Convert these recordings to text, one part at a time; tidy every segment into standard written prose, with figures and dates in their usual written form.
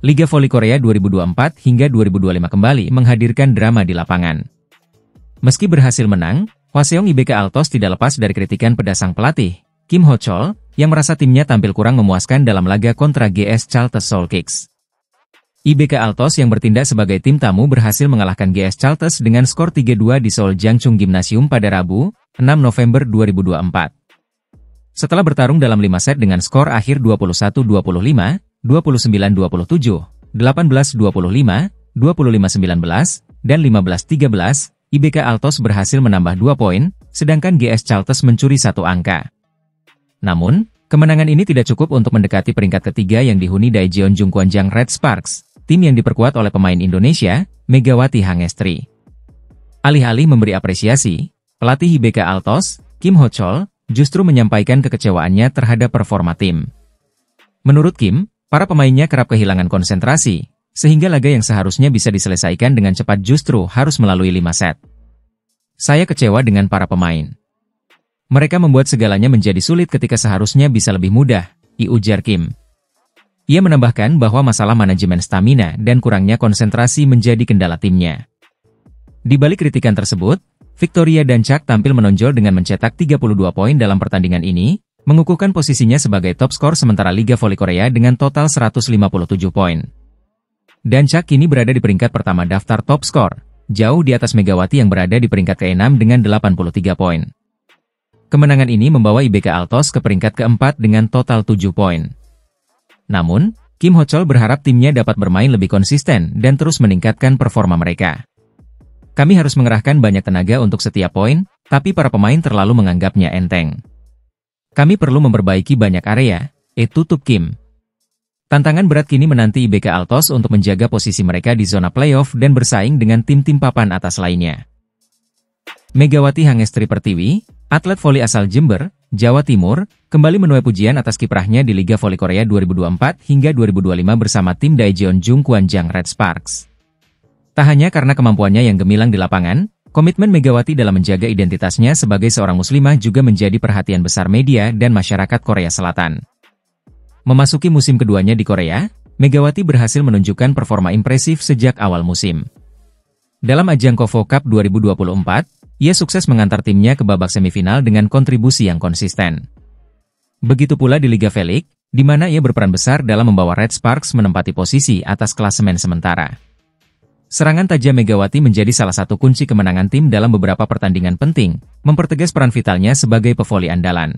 Liga Voli Korea 2024 hingga 2025 kembali menghadirkan drama di lapangan. Meski berhasil menang, Hwaseong IBK Altos tidak lepas dari kritikan pedas sang pelatih, Kim Ho-chol, yang merasa timnya tampil kurang memuaskan dalam laga kontra GS Chalters Seoul Kicks. IBK Altos yang bertindak sebagai tim tamu berhasil mengalahkan GS Chalters dengan skor 3-2 di Seoul Jangchung Gymnasium pada Rabu, 6 November 2024. Setelah bertarung dalam 5 set dengan skor akhir 21-25, 29-27, 18-25, 25-19, dan 15-13, IBK Altos berhasil menambah 2 poin, sedangkan GS Chalters mencuri 1 angka. Namun, kemenangan ini tidak cukup untuk mendekati peringkat ketiga yang dihuni Daejeon Jungkwanjang Red Sparks, tim yang diperkuat oleh pemain Indonesia, Megawati Hangestri. Alih-alih memberi apresiasi, pelatih IBK Altos, Kim Ho-chol, justru menyampaikan kekecewaannya terhadap performa tim. Menurut Kim, para pemainnya kerap kehilangan konsentrasi, sehingga laga yang seharusnya bisa diselesaikan dengan cepat justru harus melalui 5 set. Saya kecewa dengan para pemain. Mereka membuat segalanya menjadi sulit ketika seharusnya bisa lebih mudah, ujar Kim. Ia menambahkan bahwa masalah manajemen stamina dan kurangnya konsentrasi menjadi kendala timnya. Di balik kritikan tersebut, Victoria Dancak tampil menonjol dengan mencetak 32 poin dalam pertandingan ini, mengukuhkan posisinya sebagai top skor sementara Liga Voli Korea dengan total 157 poin. Dancak kini berada di peringkat pertama daftar top skor, jauh di atas Megawati yang berada di peringkat ke-6 dengan 83 poin. Kemenangan ini membawa IBK Altos ke peringkat keempat dengan total 7 poin. Namun, Kim Ho-chol berharap timnya dapat bermain lebih konsisten dan terus meningkatkan performa mereka. Kami harus mengerahkan banyak tenaga untuk setiap poin, tapi para pemain terlalu menganggapnya enteng. Kami perlu memperbaiki banyak area, tutup Kim. Tantangan berat kini menanti IBK Altos untuk menjaga posisi mereka di zona playoff dan bersaing dengan tim-tim papan atas lainnya. Megawati Hangestri Pertiwi, atlet voli asal Jember, Jawa Timur, kembali menuai pujian atas kiprahnya di Liga Voli Korea 2024 hingga 2025 bersama tim Daejeon Jungkwanjang Red Sparks. Tak hanya karena kemampuannya yang gemilang di lapangan, komitmen Megawati dalam menjaga identitasnya sebagai seorang muslimah juga menjadi perhatian besar media dan masyarakat Korea Selatan. Memasuki musim keduanya di Korea, Megawati berhasil menunjukkan performa impresif sejak awal musim. Dalam ajang KOFO Cup 2024, ia sukses mengantar timnya ke babak semifinal dengan kontribusi yang konsisten. Begitu pula di Liga V-League, di mana ia berperan besar dalam membawa Red Sparks menempati posisi atas klasemen sementara. Serangan tajam Megawati menjadi salah satu kunci kemenangan tim dalam beberapa pertandingan penting, mempertegas peran vitalnya sebagai pevoli andalan.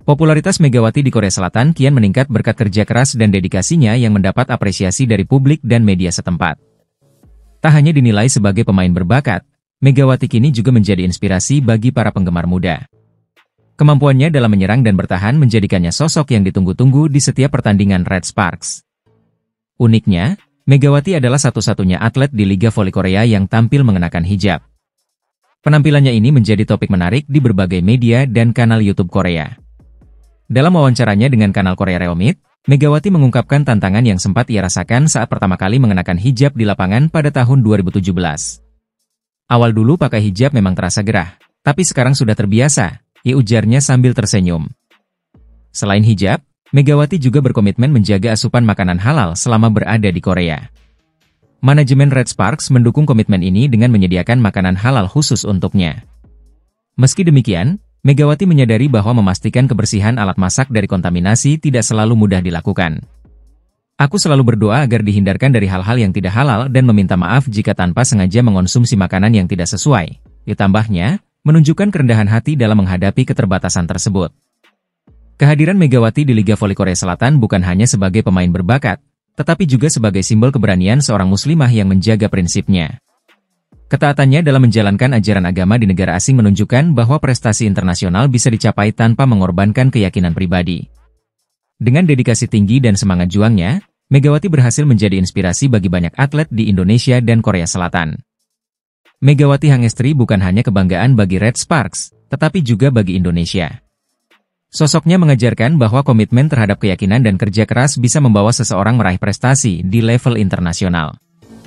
Popularitas Megawati di Korea Selatan kian meningkat berkat kerja keras dan dedikasinya yang mendapat apresiasi dari publik dan media setempat. Tak hanya dinilai sebagai pemain berbakat, Megawati kini juga menjadi inspirasi bagi para penggemar muda. Kemampuannya dalam menyerang dan bertahan menjadikannya sosok yang ditunggu-tunggu di setiap pertandingan Red Sparks. Uniknya, Megawati adalah satu-satunya atlet di Liga Voli Korea yang tampil mengenakan hijab. Penampilannya ini menjadi topik menarik di berbagai media dan kanal YouTube Korea. Dalam wawancaranya dengan kanal Korea Reomit, Megawati mengungkapkan tantangan yang sempat ia rasakan saat pertama kali mengenakan hijab di lapangan pada tahun 2017. Awal dulu pakai hijab memang terasa gerah, tapi sekarang sudah terbiasa, ujarnya sambil tersenyum. Selain hijab, Megawati juga berkomitmen menjaga asupan makanan halal selama berada di Korea. Manajemen Red Sparks mendukung komitmen ini dengan menyediakan makanan halal khusus untuknya. Meski demikian, Megawati menyadari bahwa memastikan kebersihan alat masak dari kontaminasi tidak selalu mudah dilakukan. Aku selalu berdoa agar dihindarkan dari hal-hal yang tidak halal dan meminta maaf jika tanpa sengaja mengonsumsi makanan yang tidak sesuai. Ditambahnya, menunjukkan kerendahan hati dalam menghadapi keterbatasan tersebut. Kehadiran Megawati di Liga Voli Korea Selatan bukan hanya sebagai pemain berbakat, tetapi juga sebagai simbol keberanian seorang muslimah yang menjaga prinsipnya. Ketaatannya dalam menjalankan ajaran agama di negara asing menunjukkan bahwa prestasi internasional bisa dicapai tanpa mengorbankan keyakinan pribadi. Dengan dedikasi tinggi dan semangat juangnya, Megawati berhasil menjadi inspirasi bagi banyak atlet di Indonesia dan Korea Selatan. Megawati Hangestri bukan hanya kebanggaan bagi Red Sparks, tetapi juga bagi Indonesia. Sosoknya mengajarkan bahwa komitmen terhadap keyakinan dan kerja keras bisa membawa seseorang meraih prestasi di level internasional.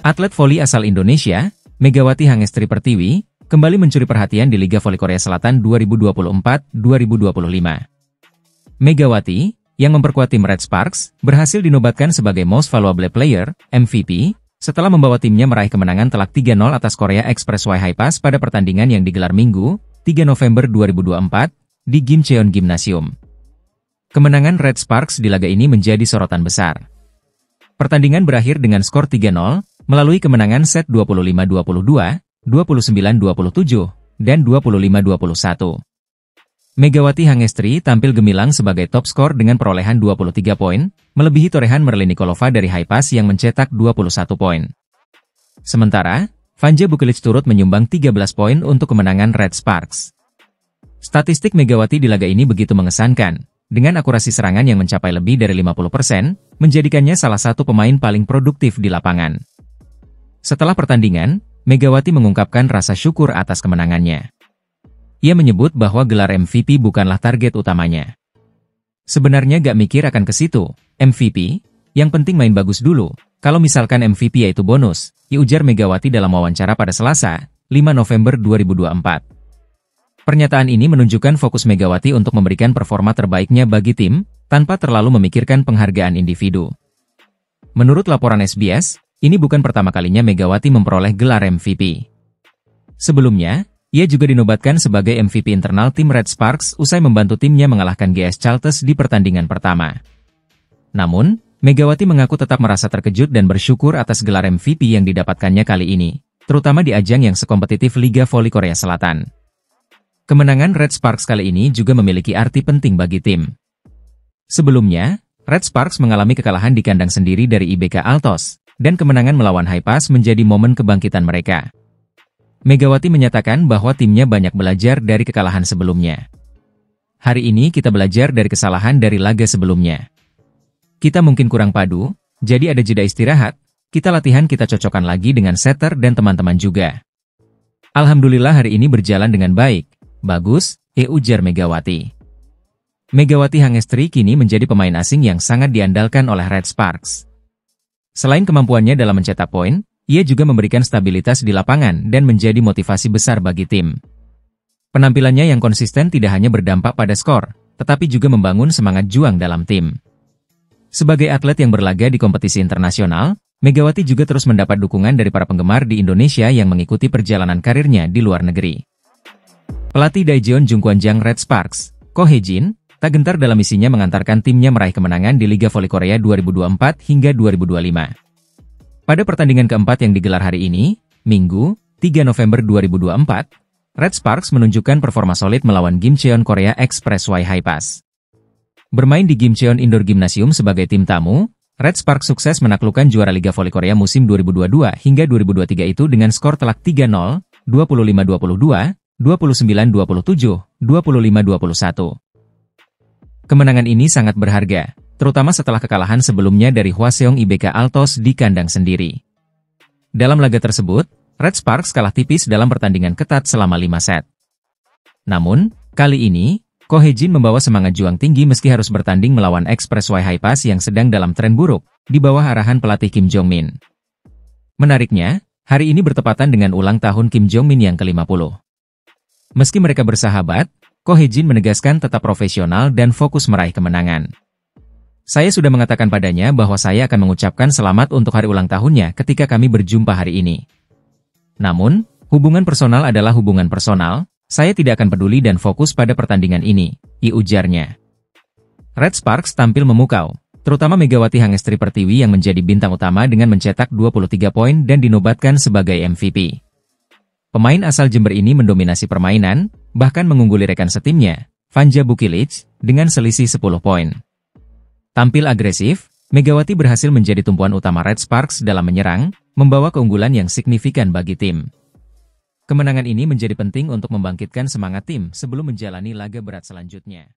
Atlet voli asal Indonesia, Megawati Hangestri Pertiwi, kembali mencuri perhatian di Liga Voli Korea Selatan 2024-2025. Megawati, yang memperkuat tim Red Sparks, berhasil dinobatkan sebagai Most Valuable Player, MVP, setelah membawa timnya meraih kemenangan telak 3-0 atas Korea Expressway Hi-Pass pada pertandingan yang digelar Minggu, 3 November 2024, di Gimcheon Gymnasium. Kemenangan Red Sparks di laga ini menjadi sorotan besar. Pertandingan berakhir dengan skor 3-0, melalui kemenangan set 25-22, 29-27, dan 25-21. Megawati Hangestri tampil gemilang sebagai top skor dengan perolehan 23 poin, melebihi torehan Merlin Nikolova dari Hi-Pass yang mencetak 21 poin. Sementara, Vanja Bukelic turut menyumbang 13 poin untuk kemenangan Red Sparks. Statistik Megawati di laga ini begitu mengesankan, dengan akurasi serangan yang mencapai lebih dari 50%, menjadikannya salah satu pemain paling produktif di lapangan. Setelah pertandingan, Megawati mengungkapkan rasa syukur atas kemenangannya. Ia menyebut bahwa gelar MVP bukanlah target utamanya. Sebenarnya gak mikir akan ke situ, MVP, yang penting main bagus dulu, kalau misalkan MVP yaitu bonus, ujar Megawati dalam wawancara pada Selasa, 5 November 2024. Pernyataan ini menunjukkan fokus Megawati untuk memberikan performa terbaiknya bagi tim, tanpa terlalu memikirkan penghargaan individu. Menurut laporan SBS, ini bukan pertama kalinya Megawati memperoleh gelar MVP. Sebelumnya, ia juga dinobatkan sebagai MVP internal tim Red Sparks usai membantu timnya mengalahkan GS Chalters di pertandingan pertama. Namun, Megawati mengaku tetap merasa terkejut dan bersyukur atas gelar MVP yang didapatkannya kali ini, terutama di ajang yang sekompetitif Liga Voli Korea Selatan. Kemenangan Red Sparks kali ini juga memiliki arti penting bagi tim. Sebelumnya, Red Sparks mengalami kekalahan di kandang sendiri dari IBK Altos, dan kemenangan melawan Hi-Pass menjadi momen kebangkitan mereka. Megawati menyatakan bahwa timnya banyak belajar dari kekalahan sebelumnya. Hari ini kita belajar dari kesalahan dari laga sebelumnya. Kita mungkin kurang padu, jadi ada jeda istirahat, kita latihan kita cocokkan lagi dengan setter dan teman-teman juga. Alhamdulillah hari ini berjalan dengan baik, bagus, ujar Megawati. Megawati Hangestri kini menjadi pemain asing yang sangat diandalkan oleh Red Sparks. Selain kemampuannya dalam mencetak poin, ia juga memberikan stabilitas di lapangan dan menjadi motivasi besar bagi tim. Penampilannya yang konsisten tidak hanya berdampak pada skor, tetapi juga membangun semangat juang dalam tim. Sebagai atlet yang berlaga di kompetisi internasional, Megawati juga terus mendapat dukungan dari para penggemar di Indonesia yang mengikuti perjalanan karirnya di luar negeri. Pelatih Daejeon Jungkwanjang Red Sparks, Ko Hye-jin, tak gentar dalam misinya mengantarkan timnya meraih kemenangan di Liga Voli Korea 2024 hingga 2025. Pada pertandingan keempat yang digelar hari ini, Minggu, 3 November 2024, Red Sparks menunjukkan performa solid melawan Gimcheon Korea Expressway Hi-Pass. Bermain di Gimcheon Indoor Gymnasium sebagai tim tamu, Red Sparks sukses menaklukkan juara Liga Voli Korea musim 2022 hingga 2023 itu dengan skor telak 3-0, 25-22, 29-27, 25-21. Kemenangan ini sangat berharga, terutama setelah kekalahan sebelumnya dari Hwaseong IBK Altos di kandang sendiri. Dalam laga tersebut, Red Sparks kalah tipis dalam pertandingan ketat selama 5 set. Namun, kali ini, Ko Hye-jin membawa semangat juang tinggi meski harus bertanding melawan Expressway Hi-Pass yang sedang dalam tren buruk, di bawah arahan pelatih Kim Jong-min. Menariknya, hari ini bertepatan dengan ulang tahun Kim Jong-min yang ke-50. Meski mereka bersahabat, Ko Hye-jin menegaskan tetap profesional dan fokus meraih kemenangan. Saya sudah mengatakan padanya bahwa saya akan mengucapkan selamat untuk hari ulang tahunnya ketika kami berjumpa hari ini. Namun, hubungan personal adalah hubungan personal, saya tidak akan peduli dan fokus pada pertandingan ini, ujarnya. Red Sparks tampil memukau, terutama Megawati Hangestri Pertiwi yang menjadi bintang utama dengan mencetak 23 poin dan dinobatkan sebagai MVP. Pemain asal Jember ini mendominasi permainan, bahkan mengungguli rekan setimnya, Vanja Bukelic, dengan selisih 10 poin. Tampil agresif, Megawati berhasil menjadi tumpuan utama Red Sparks dalam menyerang, membawa keunggulan yang signifikan bagi tim. Kemenangan ini menjadi penting untuk membangkitkan semangat tim sebelum menjalani laga berat selanjutnya.